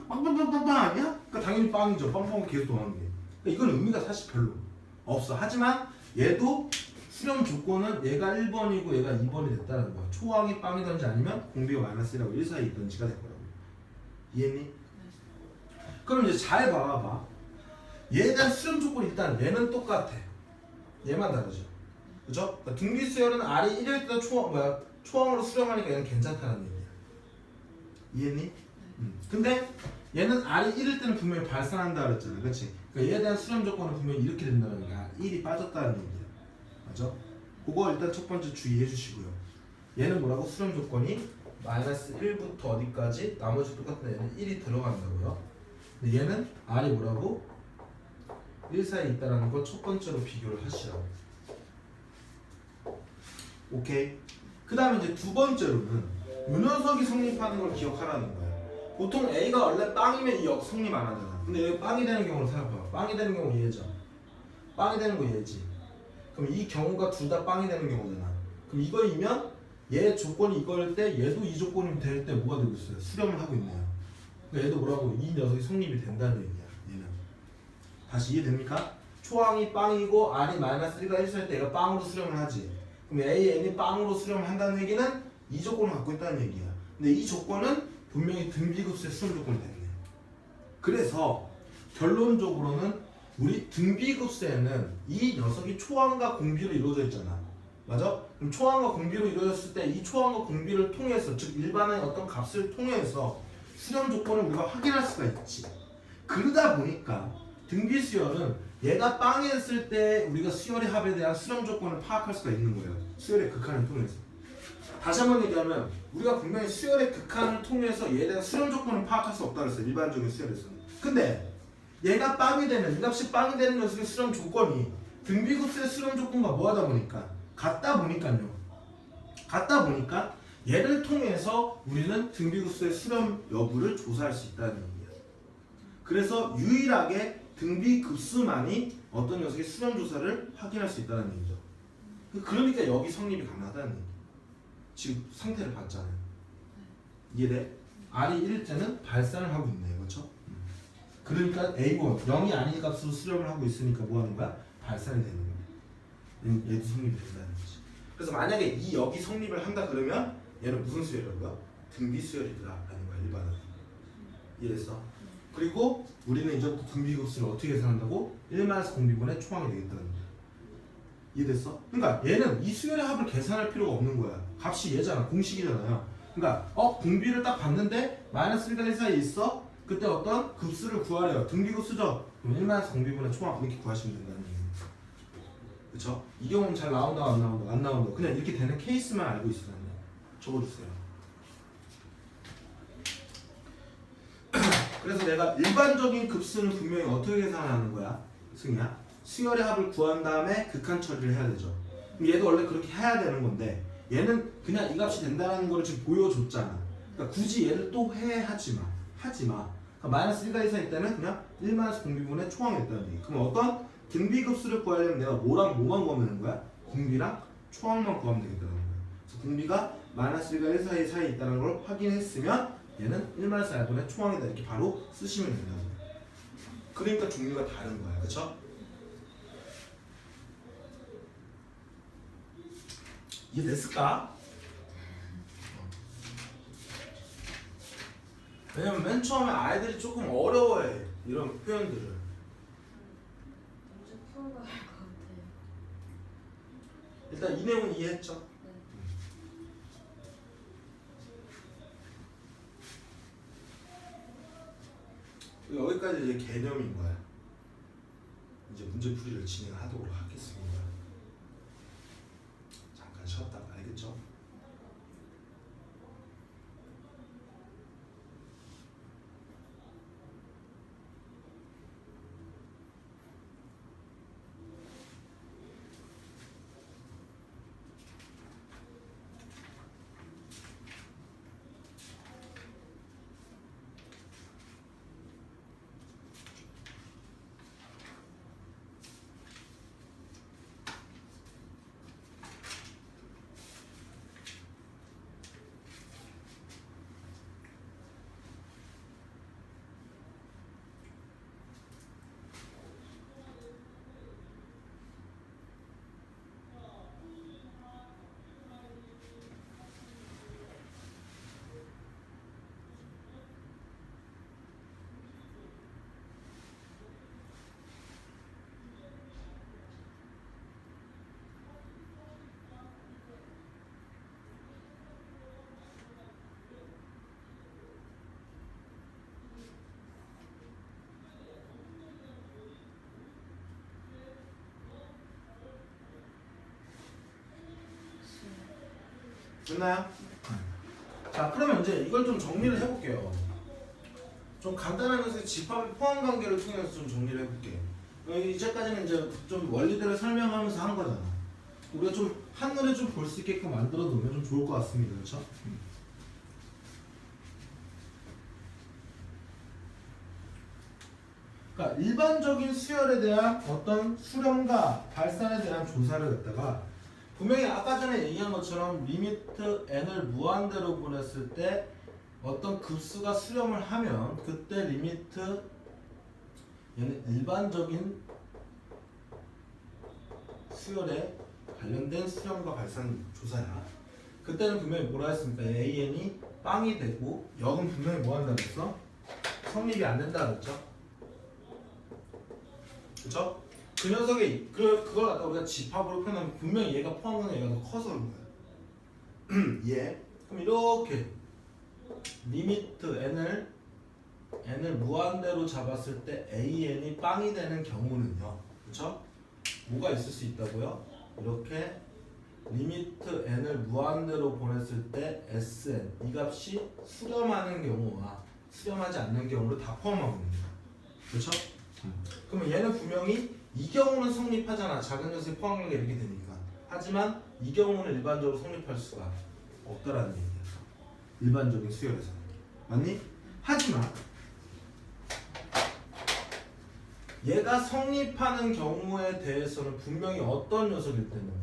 빵빵빵빵빵 아니야? 그러니까 당연히 빵이죠. 빵빵을 계속 더하는 게. 그러니까 이건 의미가 사실 별로 없어. 하지만 얘도 수렴 조건은 얘가 1번이고 얘가 2번이 됐다는 거야. 초항이 빵이든지 아니면 공비가 -1하고 1 사이에 있든지가 될 거라고. 이해했니? 그럼 이제 잘 봐봐. 얘에 대한 수렴 조건이 일단 얘는 똑같아. 얘만 다르죠. 그죠? 그러니까 등비수열은 R이 1일 때도 초항으로 수렴하니까 얘는 괜찮다는 얘기야. 이해했니? 근데 얘는 R이 1일 때는 분명히 발산한다 그랬잖아. 그치? 그러니까 얘에 대한 수렴 조건은 분명히 이렇게 된다는 거야. 1이 빠졌다는 얘기야. 맞죠? 그거 일단 첫 번째 주의해 주시고요. 얘는 뭐라고? 수렴 조건이 -1부터 어디까지? 나머지 똑같은데 얘는 1이 들어간다고요. 근데 얘는 R이 뭐라고? 1 사이에 있다는 거 첫 번째로 비교를 하시라고. 오케이? 그 다음에 이제 두 번째로는 이 녀석이 성립하는 걸 기억하라는 거예요. 보통 A가 원래 빵이면 이 역 성립 안 하잖아. 근데 얘 빵이 되는 경우를 생각해봐. 빵이 되는 경우 얘죠. 빵이 되는 거 얘지. 그럼 이 경우가 둘 다 빵이 되는 경우잖아. 그럼 이거이면 얘 조건이 이거일 때 얘도 이 조건이 될 때 뭐가 되고 있어요? 수렴을 하고 있네요. 그러니까 얘도 뭐라고? 이 녀석이 성립이 된다는 얘기야. 얘는. 다시 이해됩니까? 초항이 빵이고 R이 마이너스 1과 1 할 때 얘가 빵으로 수렴을 하지. 그럼 A, N이 빵으로 수렴을 한다는 얘기는 이 조건을 갖고 있다는 얘기야. 근데 이 조건은 분명히 등비급수의 수렴 조건이 됐네. 그래서 결론적으로는 우리 등비급수에는 이 녀석이 초항과 공비로 이루어져 있잖아. 맞아? 그럼 초항과 공비로 이루어졌을 때 이 초항과 공비를 통해서, 즉 일반의 어떤 값을 통해서 수렴 조건을 우리가 확인할 수가 있지. 그러다 보니까 등비수열은 얘가 빵이었을 때 우리가 수열의 합에 대한 수렴 조건을 파악할 수가 있는 거예요. 수열의 극한을 통해서. 다시 한번 얘기하면 우리가 분명히 수열의 극한을 통해서 얘에 대한 수렴 조건을 파악할 수 없다고 했어요. 일반적인 수열에서는. 근데 얘가 빵이 되는, 이 값이 빵이 되는 녀석의 수렴 조건이 등비급수의 수렴 조건과 뭐 하다 보니까 같다 보니까 얘를 통해서 우리는 등비급수의 수렴 여부를 조사할 수 있다는 얘기예요. 그래서 유일하게 등비급수만이 어떤 녀석의 수렴 조사를 확인할 수 있다는 얘기죠. 그러니까 여기 성립이 가능하다는 얘기. 지금 상태를 봤잖아요. 이해돼? R이 1일 때는 발산을 하고 있네요. 그렇죠? 그러니까 A고 0이 아닌 값으로 수렴을 하고 있으니까 뭐 하는 거야? 발산이 되는 거야. 얘도 성립이 된다는 거지. 그래서 만약에 이 역이 성립을 한다 그러면 얘는 무슨 수열이라고요? 등비수열이다 라는 거야. 일반은. 이해했어? 그리고 우리는 이제부터 등비급수를 어떻게 계산한다고? 1-공비분의 초항이 되겠다는 거야. 이해됐어? 그러니까 얘는 이 수열의 합을 계산할 필요가 없는 거야. 값이 얘잖아. 공식이잖아요. 그러니까 공비를 딱 봤는데 마이너스 1과 1 사이에 있어? 그때 어떤 급수를 구하래요. 등비급수죠? 그럼 1-공비분의 초항 이렇게 구하시면 된다는 얘기예요. 그쵸? 이 경우는 잘 나온다 안 나온다? 안 나온다. 그냥 이렇게 되는 케이스만 알고 있으면 적어주세요. 그래서 내가 일반적인 급수는 분명히 어떻게 계산하는 거야? 승희야? 수열의 합을 구한 다음에 극한 처리를 해야 되죠. 그럼 얘도 원래 그렇게 해야 되는 건데 얘는 그냥 이 값이 된다는 걸 지금 보여줬잖아. 그러니까 굳이 얘를 또 하지 마. 그러니까 마이너스 1과 1 사이 때는 그냥 1-공비분의 초항이 있다는 얘기. 그럼 어떤 등비급수를 구하려면 내가 뭐랑 뭐만 구하면 되는 거야? 공비랑 초항만 구하면 되겠다는 거야. 그래서 공비가 마이너스 1과 1 사이에 있다는 걸 확인했으면 얘는 1-4분의 초항이다 이렇게 바로 쓰시면 된다는 거야. 그러니까 종류가 다른 거야. 그쵸? 이해됐을까? 왜냐면 맨 처음에 아이들이 조금 어려워해 이런 표현들을. 문제 풀어봐야 할 것 같아요. 일단 이 내용은 이해했죠? 여기까지 이제 개념인 거야. 이제 문제풀이를 진행하도록 하겠습니다. 잠깐 쉬었다가 알겠죠? 됐나요? 자, 그러면 이제 이걸 좀 정리를 해볼게요. 좀 간단한 것의 집합의 포함 관계를 통해서 좀 정리를 해볼게요. 이제까지는 이제 좀 원리들을 설명하면서 한 거잖아. 우리가 좀 한눈에 좀 볼 수 있게끔 만들어 놓으면 좀 좋을 것 같습니다. 그렇죠? 그러니까 일반적인 수열에 대한 어떤 수렴과 발산에 대한 조사를 갖다가 분명히 아까 전에 얘기한 것처럼 리미트 n을 무한대로 보냈을 때 어떤 급수가 수렴을 하면 그때 리미트 얘는 일반적인 수열에 관련된 수렴과 발산 조사야. 그때는 분명히 뭐라 했습니까? AN이 빵이 되고 역은 분명히 뭐 한다 그랬어? 성립이 안 된다 그랬죠? 그쵸? 그 녀석이 그걸 갖다 우리가 집합으로 표현하면 분명히 얘가 포함되는 얘가 더 커서 그런 거야. 예. 그럼 이렇게 리미트 n을 무한대로 잡았을 때 AN이 빵이 되는 경우는요. 그쵸? 뭐가 있을 수 있다고요? 이렇게 리미트 n을 무한대로 보냈을 때 Sn 이 값이 수렴하는 경우와 수렴하지 않는 경우를 다 포함하고 있는 거야. 그렇죠? 그러면 얘는 분명히 이 경우는 성립하잖아. 작은 녀석이 포함관계 이렇게 되니까. 하지만 이 경우는 일반적으로 성립할 수가 없다라는 얘기야. 일반적인 수열에서는. 맞니? 하지만 얘가 성립하는 경우에 대해서는 분명히 어떤 녀석일 때는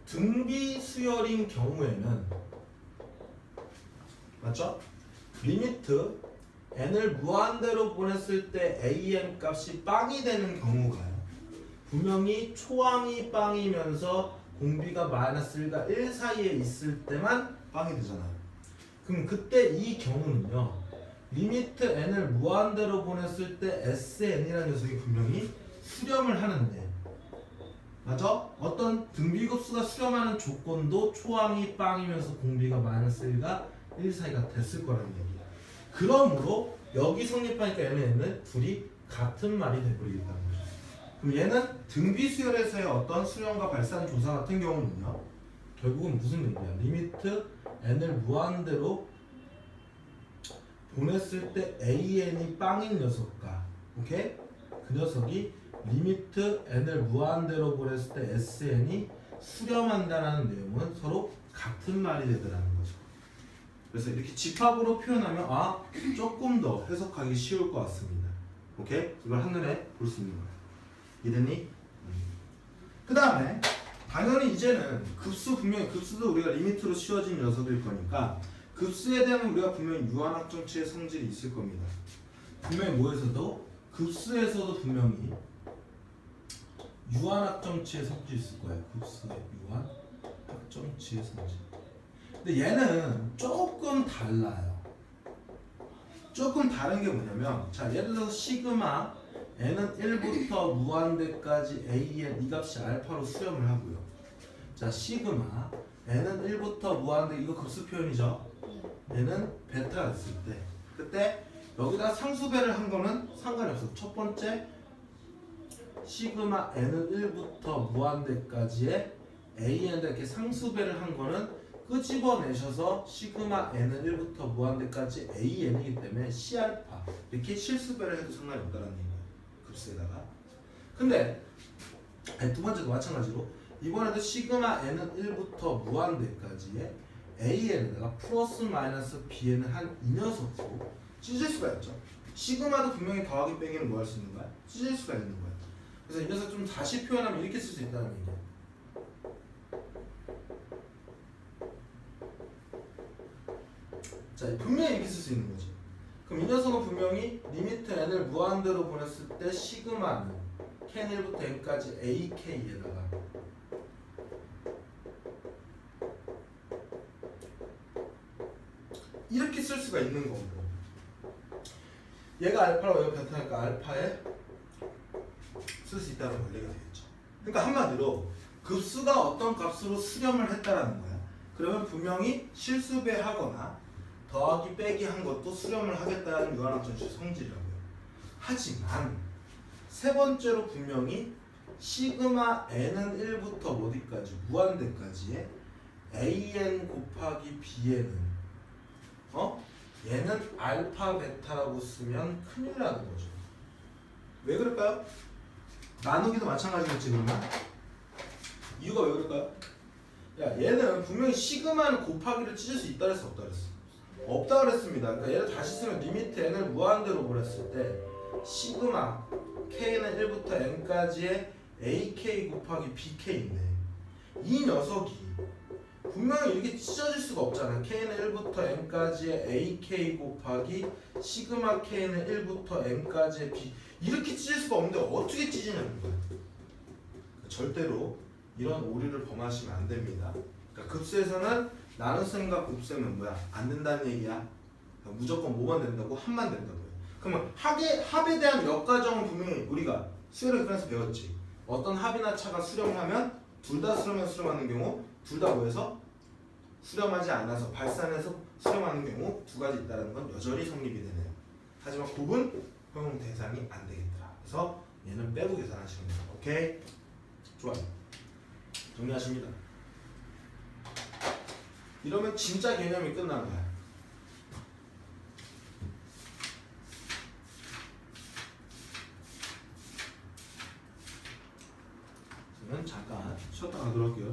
등비 수열인 경우에는 맞죠? 리미트 n을 무한대로 보냈을 때 an 값이 빵이 되는 경우가요. 분명히 초항이 빵이면서 공비가 마이너스 1과 1 사이에 있을 때만 빵이 되잖아요. 그럼 그때 이 경우는요. 리미트 n을 무한대로 보냈을 때 SN이라는 녀석이 분명히 수렴을 하는데 맞아? 어떤 등비급수가 수렴하는 조건도 초항이 빵이면서 공비가 마이너스 1과 1 사이가 됐을 거라는 얘기야. 그러므로 여기 성립하니까 얘는 둘이 같은 말이 돼버리겠다는 거죠. 그럼 얘는 등비수열에서의 어떤 수렴과 발산 조사 같은 경우는요. 결국은 무슨 얘기야? 리미트 n을 무한대로 보냈을 때 AN이 빵인 녀석과 오케이? 그 녀석이 리미트 n을 무한대로 보냈을 때 SN이 수렴한다는 내용은 서로 같은 말이 되더라는 거죠. 그래서 이렇게 집합으로 표현하면 아 조금 더 해석하기 쉬울 것 같습니다. 오케이? 이걸 한눈에 볼 수 있는 거예요. 이해됐니? 그 다음에 당연히 이제는 급수 분명히 급수도 우리가 리미트로 씌워진 녀석일 거니까 급수에 대한 우리가 분명히 유한학점치의 성질이 있을 겁니다. 분명히 뭐에서도 급수에서도 분명히 유한학점치의 성질이 있을 거예요. 급수의 유한학점치의 성질. 근데 얘는 조금 달라요. 조금 다른 게 뭐냐면 자 예를 들어서 시그마 n은 1부터 무한대까지 an 이 값이 알파로 수렴을 하고요. 자 시그마 n은 1부터 무한대 이거 급수 표현이죠. 얘는 베타가 됐을 때 그때 여기다 상수배를 한 거는 상관이 없어. 첫 번째 시그마 n은 1부터 무한대까지의 an에다 이렇게 상수배를 한 거는 끄집어내셔서 시그마 n은 1부터 무한대까지 an이기 때문에 C알파 이렇게 실수배를 해도 상관이 없다는 얘기예요. 급수에다가. 근데 두 번째도 마찬가지로 이번에도 시그마 n은 1부터 무한대까지의 an에다가 플러스 마이너스 bn을 한 이 녀석으로 찢을 수가 있죠. 시그마도 분명히 더하기 빼기는 뭐 할 수 있는 거야? 찢을 수가 있는 거야. 그래서 이 녀석 좀 다시 표현하면 이렇게 쓸 수 있다는 얘기야. 자, 분명히 이렇게 쓸 수 있는 거지. 그럼 이 녀석은 분명히 리미트 n을 무한대로 보냈을 때 시그마는 캔 1부터 n까지 ak에다가 이렇게 쓸 수가 있는 거고 얘가 알파로 얘가 베타니까 알파에 쓸 수 있다는 원리가 되겠죠. 그러니까 한마디로 급수가 어떤 값으로 수렴을 했다라는 거야. 그러면 분명히 실수배하거나 더하기 빼기 한 것도 수렴을 하겠다는 유한학점치 성질이라고요. 하지만 세 번째로 분명히 시그마 n은 1부터 어디까지 무한대까지의 an 곱하기 bn은 얘는 알파 베타라고 쓰면 큰일 나는 거죠. 왜 그럴까요? 나누기도 마찬가지겠지 그러면? 이유가 왜 그럴까요? 야 얘는 분명히 시그마는 곱하기를 찢을 수 있다 그랬어 없다 그랬어? 없다 그랬습니다. 그러니까 얘를 다시 쓰면 리미트 n을 무한대로 보냈을 때 시그마 k는 1부터 n까지의 ak 곱하기 bk인데 이 녀석이 분명히 이렇게 찢어질 수가 없잖아. k는 1부터 n까지의 ak 곱하기 시그마 k는 1부터 n까지의 b 이렇게 찢을 수가 없는데 어떻게 찢으냐는 거야. 절대로 이런 오류를 범하시면 안 됩니다. 그러니까 급수에서는 나눗셈과 곱셈은 뭐야? 안 된다는 얘기야. 그러니까 무조건 뭐만 된다고? 합만 된다고요. 그러면 합에 대한 역가정은 분명히 우리가 수열의 그래서 배웠지. 어떤 합이나 차가 수렴을 하면 둘 다 수렴하는 경우 둘 다 뭐해서 수렴하지 않아서 발산해서 수렴하는 경우 두 가지 있다는 건 여전히 성립이 되네요. 하지만 곱은 허용 대상이 안 되겠더라. 그래서 얘는 빼고 계산하시면 돼요. 오케이? 좋아요. 정리하십니다. 이러면 진짜 개념이 끝나는 거야. 저는 잠깐 쉬었다 가도록 할게요.